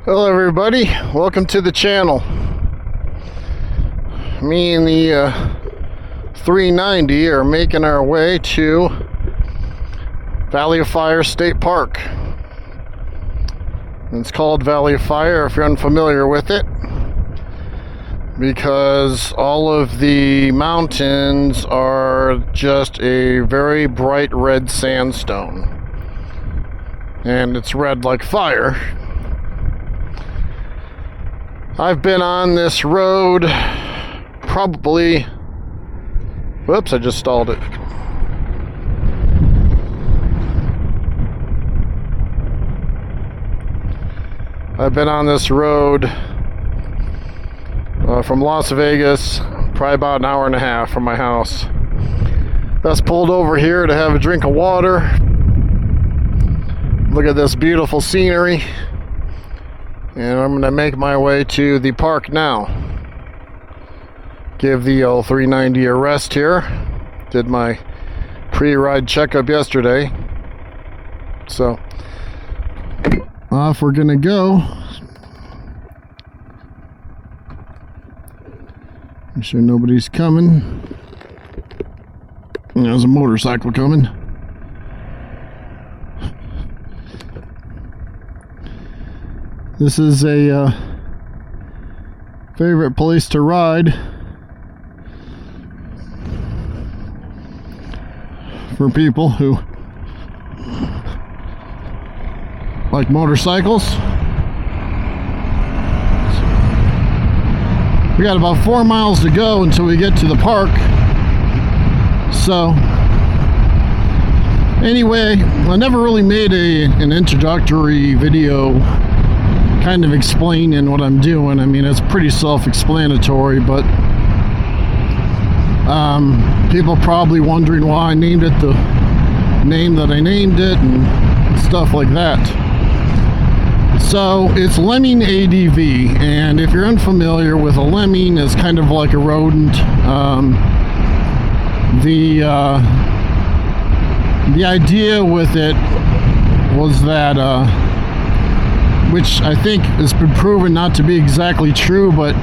Hello everybody, welcome to the channel. Me and the 390 are making our way to Valley of Fire State Park. It's called Valley of Fire if you're unfamiliar with it, because all of the mountains are just a very bright red sandstone, and it's red like fire. I've been on this road probably, whoops, I just stalled it. I've been on this road from Las Vegas, probably about an hour and a half from my house. Just pulled over here to have a drink of water. Look at this beautiful scenery. And I'm going to make my way to the park now. Give the old 390 a rest here. Did my pre-ride checkup yesterday. So, off we're going to go. Make sure nobody's coming. There's a motorcycle coming. This is a favorite place to ride for people who like motorcycles. We got about 4 miles to go until we get to the park. So anyway, I never really made an introductory video kind of explaining what I'm doing. I mean, it's pretty self-explanatory, but people probably wondering why I named it the name that I named it and stuff like that. So it's lemming ADV, and if you're unfamiliar with a lemming, it's kind of like a rodent. The idea with it was that which I think has been proven not to be exactly true, but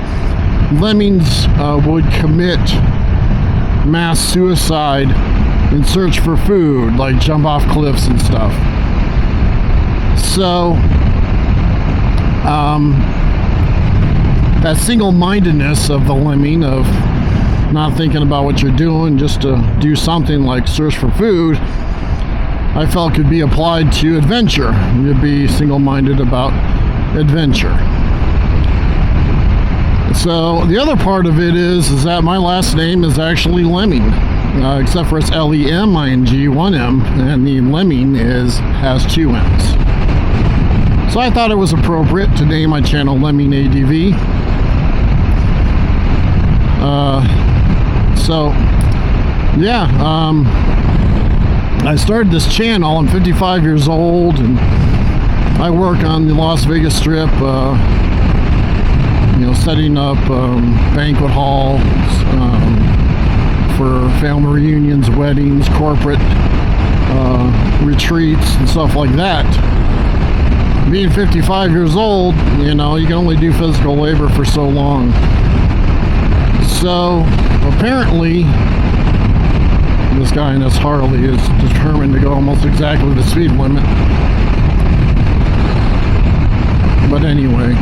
lemmings would commit mass suicide in search for food, like jump off cliffs and stuff. So that single-mindedness of the lemming, of not thinking about what you're doing just to do something like search for food, I felt could be applied to adventure. You'd be single-minded about adventure. So the other part of it is that my last name is actually Lemming, except for it's L-E-M-I-N-G, one M, and the Lemming has 2 M's. So I thought it was appropriate to name my channel Lemming ADV. I started this channel. I'm 55 years old, and I work on the Las Vegas Strip, setting up banquet halls for family reunions, weddings, corporate retreats, and stuff like that. Being 55 years old, you can only do physical labor for so long. So apparently, this guy in this Harley is determined to go almost exactly the speed limit. But anyway,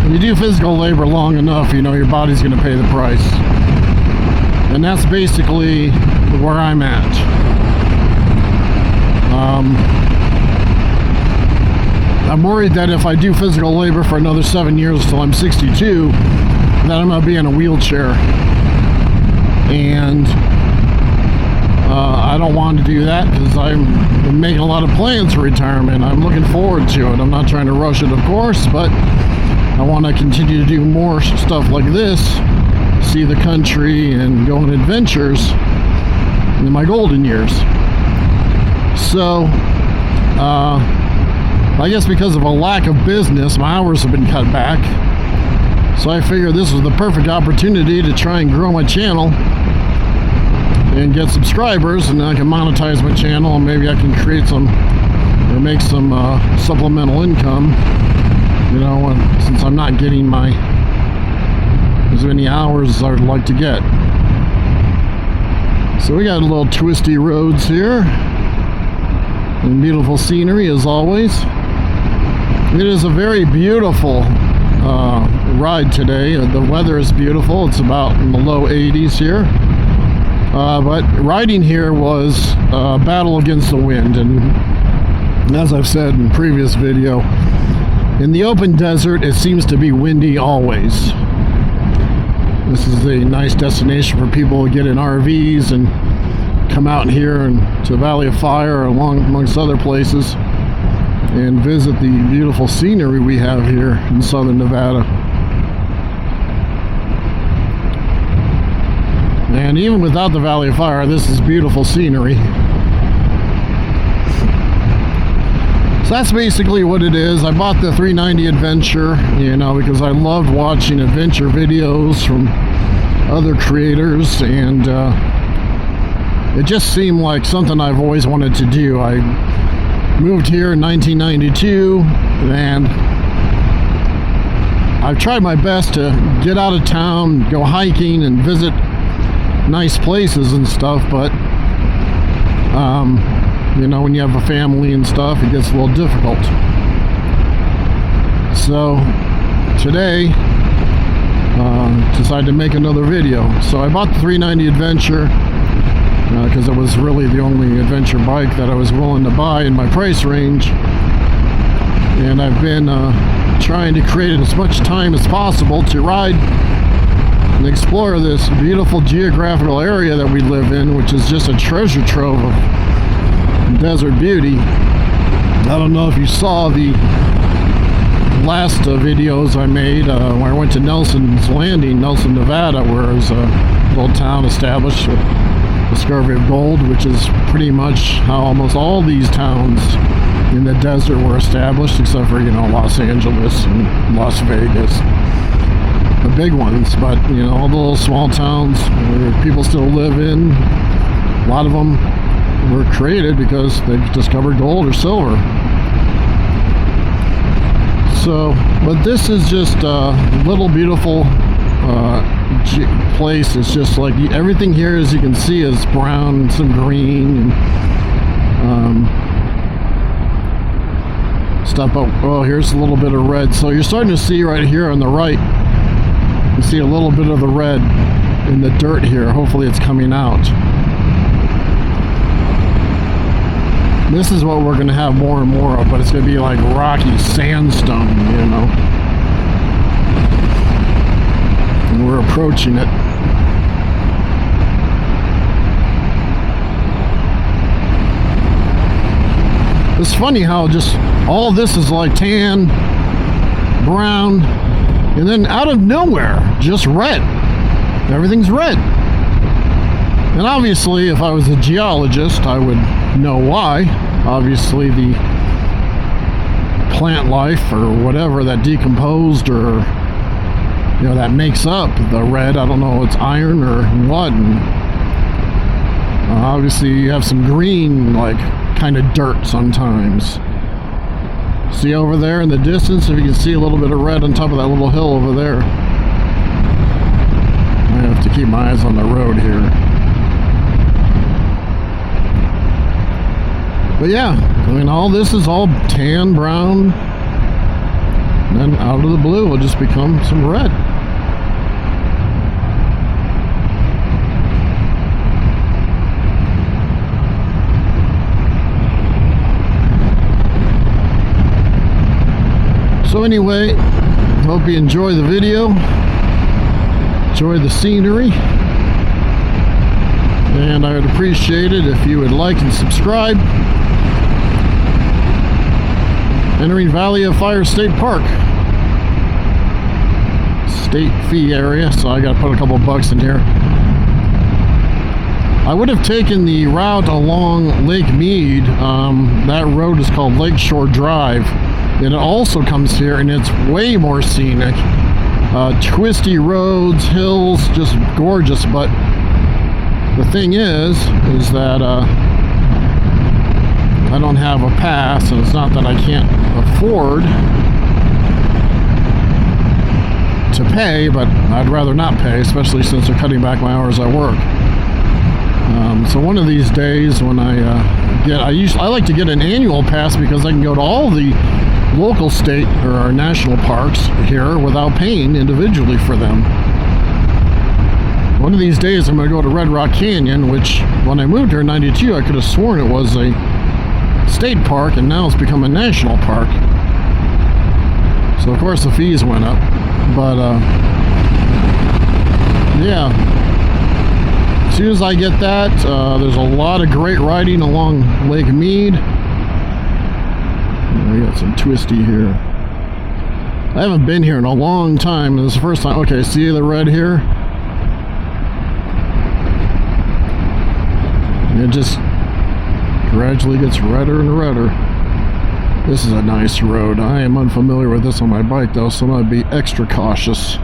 when you do physical labor long enough, your body's going to pay the price. And that's basically where I'm at. I'm worried that if I do physical labor for another 7 years till I'm 62, that I'm going to be in a wheelchair. And I don't want to do that, because I'm making a lot of plans for retirement. I'm looking forward to it. I'm not trying to rush it, of course, but I want to continue to do more stuff like this, see the country and go on adventures in my golden years. So I guess because of a lack of business, my hours have been cut back. So I figured this was the perfect opportunity to try and grow my channel and get subscribers, and then I can monetize my channel, and maybe I can create some or make some supplemental income, you know, since I'm not getting as many hours as I would like to get. So we got a little twisty roads here and beautiful scenery as always. It is a very beautiful ride today. The weather is beautiful. It's about in the low 80s here. But riding here was a battle against the wind, and as I've said in previous video, in the open desert it seems to be windy always. This is a nice destination for people to get in RVs and come out here and to the Valley of Fire, amongst other places, and visit the beautiful scenery we have here in southern Nevada. And even without the Valley of Fire, this is beautiful scenery. So that's basically what it is. I bought the 390 Adventure, you know, because I loved watching adventure videos from other creators, and it just seemed like something I've always wanted to do. I moved here in 1992, and I've tried my best to get out of town, go hiking and visit nice places and stuff, but you know, when you have a family and stuff, it gets a little difficult. So today decided to make another video. So I bought the 390 Adventure because it was really the only adventure bike that I was willing to buy in my price range, and I've been trying to create as much time as possible to ride and explore this beautiful geographical area that we live in, which is just a treasure trove of desert beauty. I don't know if you saw the last videos I made when I went to Nelson's Landing, Nelson, Nevada, where there's a little town established with discovery of gold, which is pretty much how almost all these towns in the desert were established, except for, you know, Los Angeles and Las Vegas, the big ones. But, you know, all the little small towns where people still live in, a lot of them were created because they discovered gold or silver. So, but this is just a little beautiful place. It's just like everything here, as you can see, is brown, some green, and stuff. Oh, here's a little bit of red. So you're starting to see right here on the right, you see a little bit of the red in the dirt here. Hopefully it's coming out. This is what we're going to have more and more of, but it's going to be like rocky sandstone, you know. And we're approaching it. It's funny how just all this is like tan, brown, and then out of nowhere, just red. Everything's red. And obviously, if I was a geologist, I would know why. Obviously, the plant life or whatever that decomposed, or, you know, that makes up the red, I don't know, it's iron or what. And obviously, you have some green, like, kind of dirt sometimes. See over there in the distance, if you can see a little bit of red on top of that little hill over there. I have to keep my eyes on the road here. But yeah, I mean, all this is all tan, brown, and then out of the blue will just become some red. So anyway, hope you enjoy the video, enjoy the scenery, and I would appreciate it if you would like and subscribe. Entering Valley of Fire State Park. State fee area, so I gotta put a couple bucks in here. I would have taken the route along Lake Mead. That road is called Lakeshore Drive, and it also comes here, and it's way more scenic. Twisty roads, hills, just gorgeous. But the thing is that I don't have a pass, and it's not that I can't afford to pay, but I'd rather not pay, especially since they're cutting back my hours at work. So one of these days when I like to get an annual pass because I can go to all the local state or our national parks here without paying individually for them. One of these days I'm going to go to Red Rock Canyon, which when I moved here in '92 I could have sworn it was a state park, and now it's become a national park. So of course the fees went up, but yeah. As soon as I get that, there's a lot of great riding along Lake Mead. We got some twisty here. I haven't been here in a long time. This is the first time. Okay, see the red here? It just gradually gets redder and redder. This is a nice road. I am unfamiliar with this on my bike though, so I'm going to be extra cautious.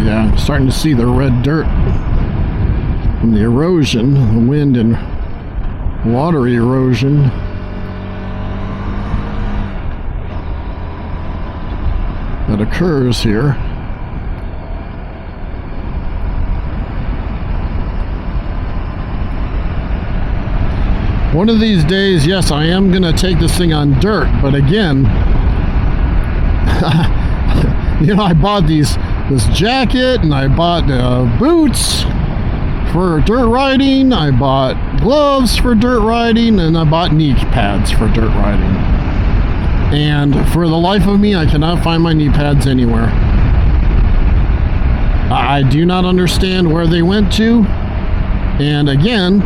Yeah, I'm starting to see the red dirt from the erosion, the wind and water erosion. That occurs here. One of these days, yes, I am going to take this thing on dirt, but again, you know, I bought this jacket, and I bought boots for dirt riding, I bought gloves for dirt riding, and I bought knee pads for dirt riding. And for the life of me, I cannot find my knee pads anywhere. I do not understand where they went to, and again,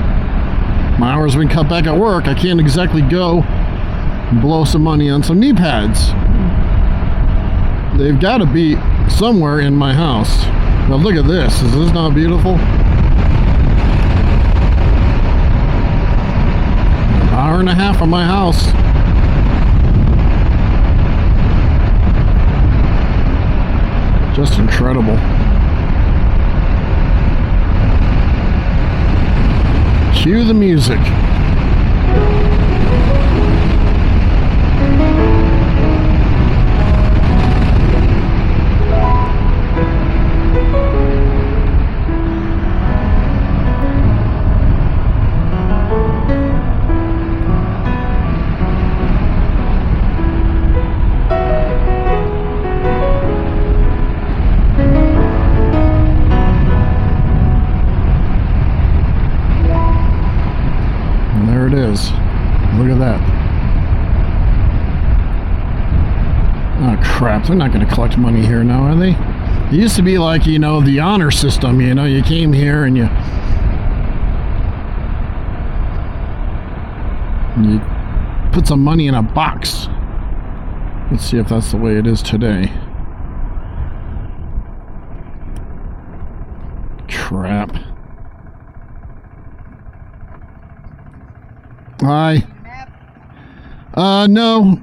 my hours have been cut back at work. I can't exactly go and blow some money on some knee pads. They've got to be somewhere in my house. Now look at this. Is this not beautiful? An hour and a half from my house. Just incredible. Cue the music. Look at that. Oh crap, they're not going to collect money here now, are they? It used to be like, you know, the honor system, you know, you came here and you put some money in a box. Let's see if that's the way it is today. Crap. Hi. No.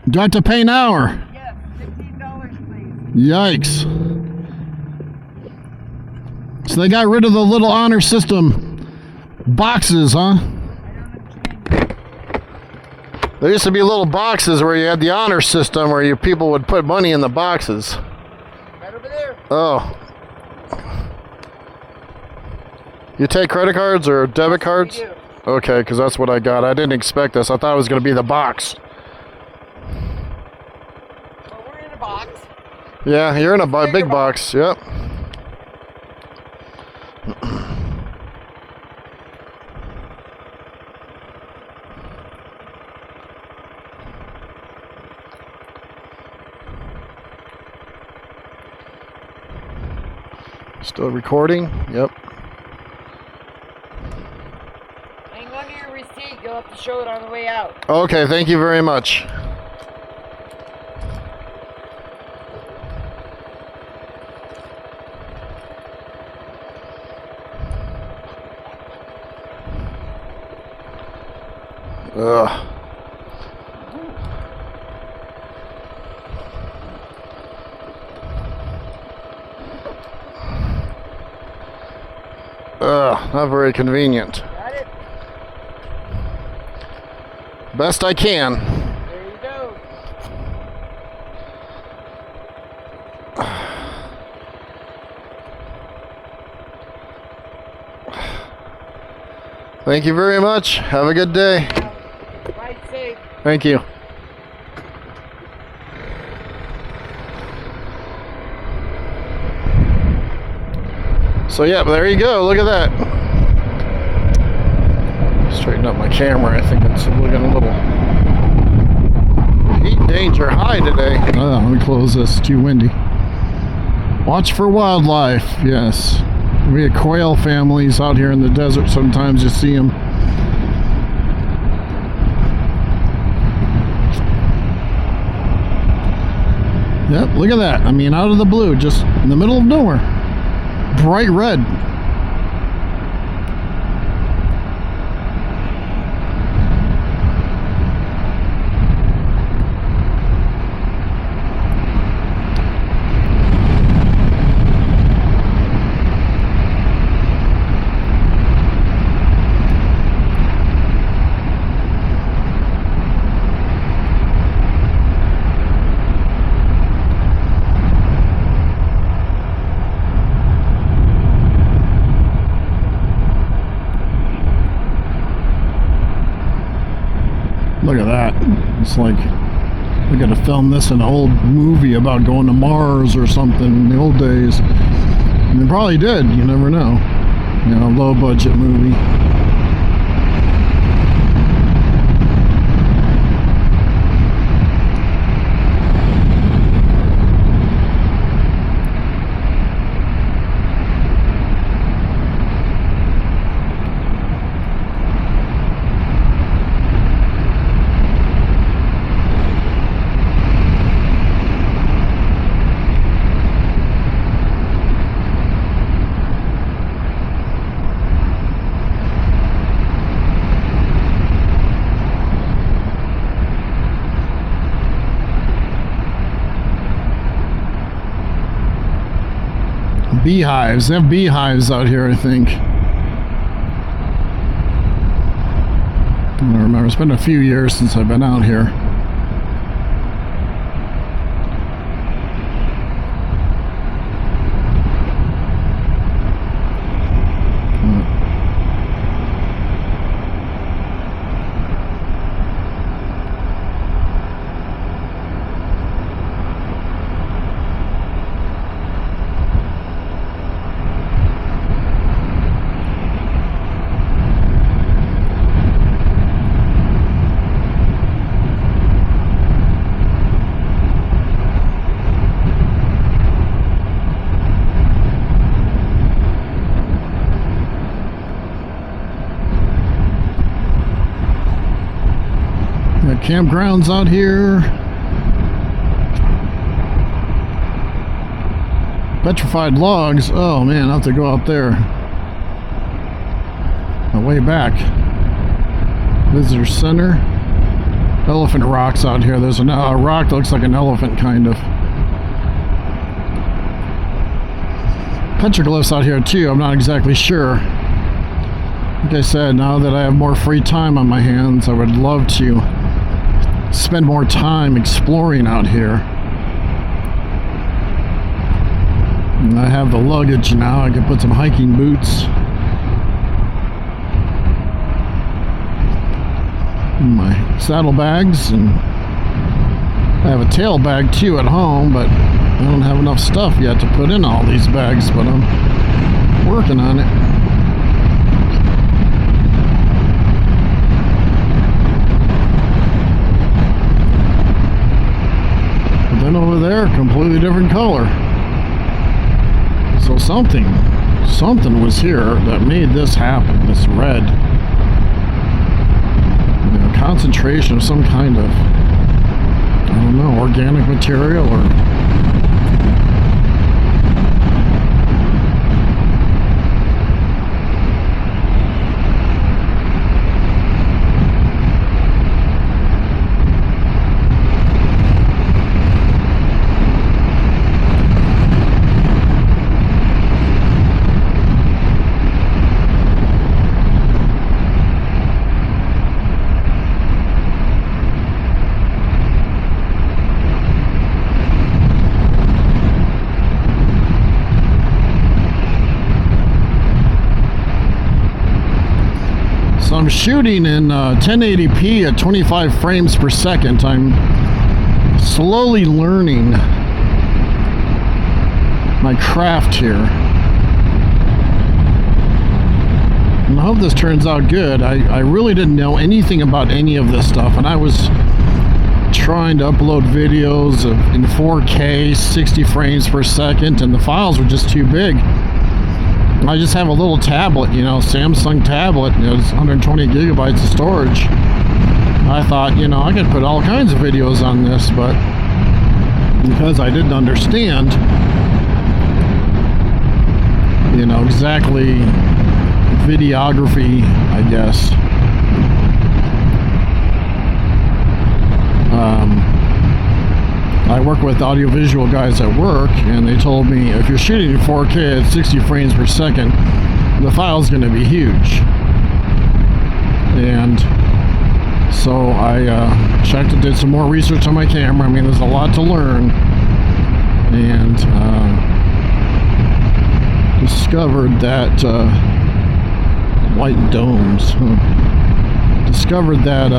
Do I have to pay an hour? Yes, $15, please. Yikes. So they got rid of the little honor system boxes, huh? There used to be little boxes where you had the honor system where people would put money in the boxes. Right over there. Oh. You take credit cards or debit cards? We do. Okay, because that's what I got. I didn't expect this. I thought it was going to be the box. Well, we're in a box. Yeah, you're in a big box. Yep. Still recording? Yep. Hang on to your receipt. You'll have to show it on the way out. Okay, thank you very much. Ugh. not very convenient. Got it? Best I can. There you go. Thank you very much. Have a good day. Ride safe. Thank you. So yeah, but there you go. Look at that. Straighten up my camera. I think it's looking a little heat danger high today. Oh, let me close this. It's too windy. Watch for wildlife. Yes. We have quail families out here in the desert. Sometimes you see them. Yep, look at that. I mean, out of the blue, just in the middle of nowhere. Bright red. Look at that. It's like we gotta film this in an old movie about going to Mars or something in the old days. And they probably did, you never know. You know, low budget movie. Beehives. They have beehives out here, I think. I don't remember. It's been a few years since I've been out here. Campgrounds out here. Petrified logs. Oh man, I have to go out there. Way back. Visitor center. Elephant rocks out here. There's a rock that looks like an elephant, kind of. Petroglyphs out here too. I'm not exactly sure. Like I said, now that I have more free time on my hands, I would love to spend more time exploring out here. And I have the luggage now. I can put some hiking boots in my saddlebags, and I have a tail bag too at home, but I don't have enough stuff yet to put in all these bags, but I'm working on it. Then over there, completely different color. So something was here that made this happen. This red, you know, concentration of some kind of, I don't know, organic material or. So I'm shooting in 1080p at 25 frames per second. I'm slowly learning my craft here. And I hope this turns out good. I really didn't know anything about any of this stuff, and I was trying to upload videos in 4K, 60 frames per second, and the files were just too big. I just have a little tablet, you know, Samsung tablet, it's 120 gigabytes of storage. I thought, you know, I could put all kinds of videos on this, but because I didn't understand, you know, exactly videography, I guess. I work with audiovisual guys at work, and they told me if you're shooting in 4K at 60 frames per second, the file's going to be huge. And so I checked and did some more research on my camera. I mean, there's a lot to learn, and discovered that white domes. Discovered that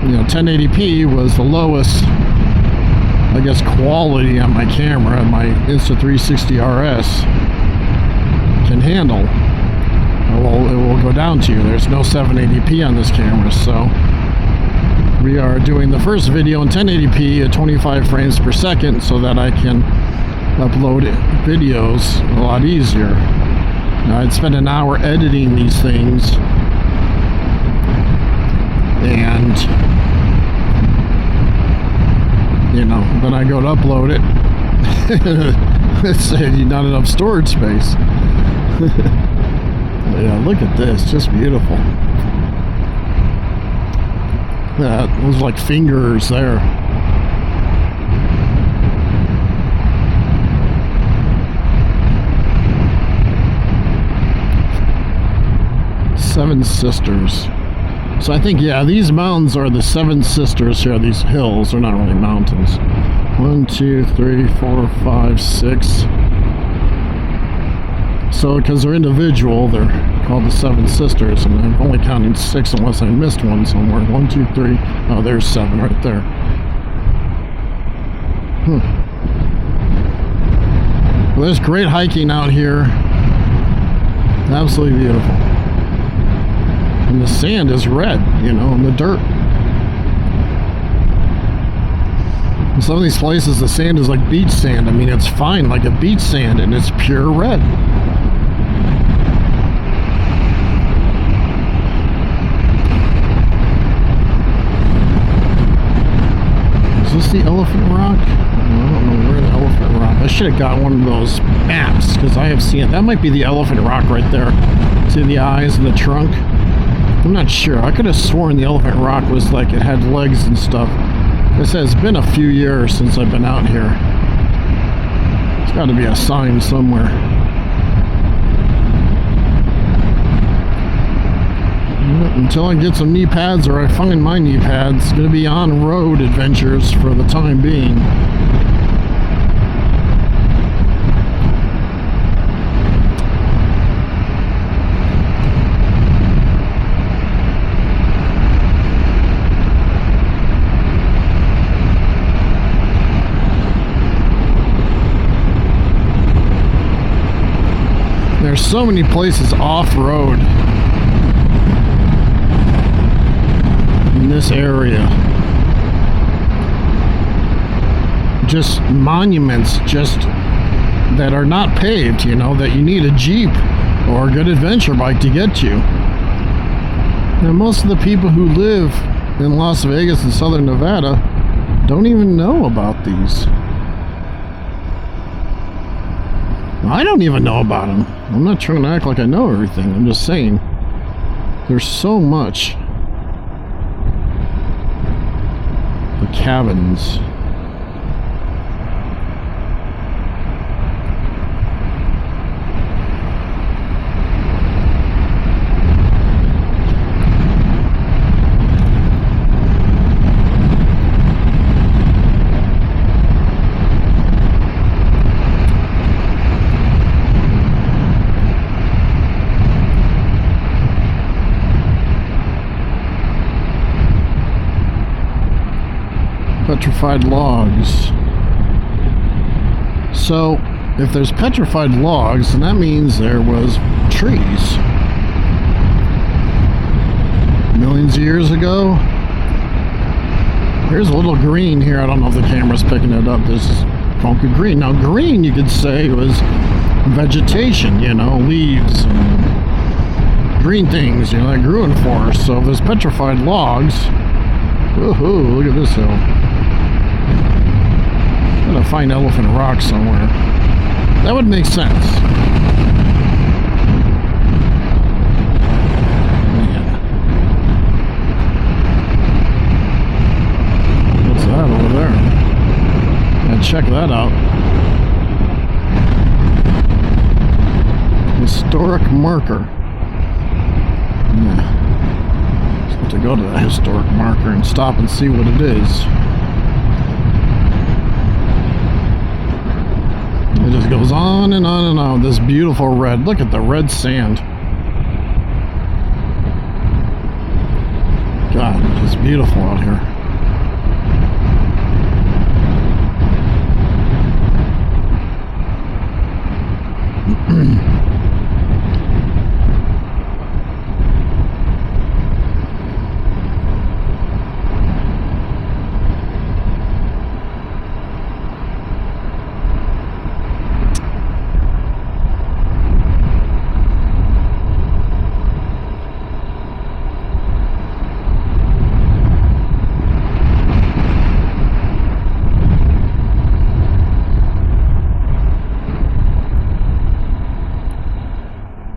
you know, 1080p was the lowest, I guess, quality on my camera. My Insta360 RS can handle. It will go down to. There's no 780p on this camera, so we are doing the first video in 1080p at 25 frames per second so that I can upload videos a lot easier. Now, I'd spend an hour editing these things, and you know, then I go to upload it. It said not enough storage space. Yeah, look at this, just beautiful. That was like fingers there. Seven Sisters. So I think, yeah, these mountains are the Seven Sisters here. These hills are not really mountains. 1, 2, 3, 4, 5, 6. So because they're individual, they're called the Seven Sisters, and I'm only counting 6 unless I missed one somewhere. 1, 2, 3. Oh, there's 7 right there. Well, there's great hiking out here. Absolutely beautiful. And the sand is red, you know, and the dirt. In some of these places, the sand is like beach sand. I mean, it's fine like a beach sand, and it's pure red. Is this the Elephant Rock? I don't know where the Elephant Rock. I should have got one of those maps, because I have seen it. That might be the Elephant Rock right there. See the eyes and the trunk? I'm not sure. I could have sworn the Elephant Rock was like it had legs and stuff. It says it's been a few years since I've been out here. There's got to be a sign somewhere. Until I get some knee pads, or I find my knee pads, it's going to be on-road adventures for the time being. There's so many places off-road in this area. Just monuments just that are not paved, you know, that you need a Jeep or a good adventure bike to get to. And most of the people who live in Las Vegas and Southern Nevada don't even know about these. I don't even know about them. I'm not trying to act like I know everything. I'm just saying there's so much. The cabins. petrified logs. So, if there's petrified logs, then that means there was trees. Millions of years ago. Here's a little green here. I don't know if the camera's picking it up. This is funky green. Now, green, you could say, was vegetation, you know, leaves and green things, you know, that grew in forests. So if there's petrified logs, woohoo, look at this hill. I'm gonna find Elephant Rock somewhere. That would make sense. Man. What's that over there? Yeah, check that out. Historic marker. Yeah. Just have to go to that historic marker and stop and see what it is. It just goes on and on and on. This beautiful red. Look at the red sand. God, it's beautiful out here.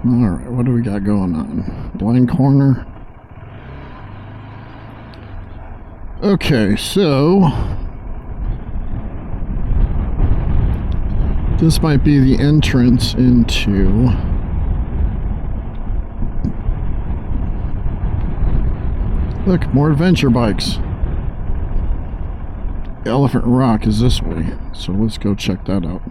Alright, what do we got going on? Blind corner. Okay, so this might be the entrance into look, more adventure bikes. Elephant Rock is this way, so let's go check that out.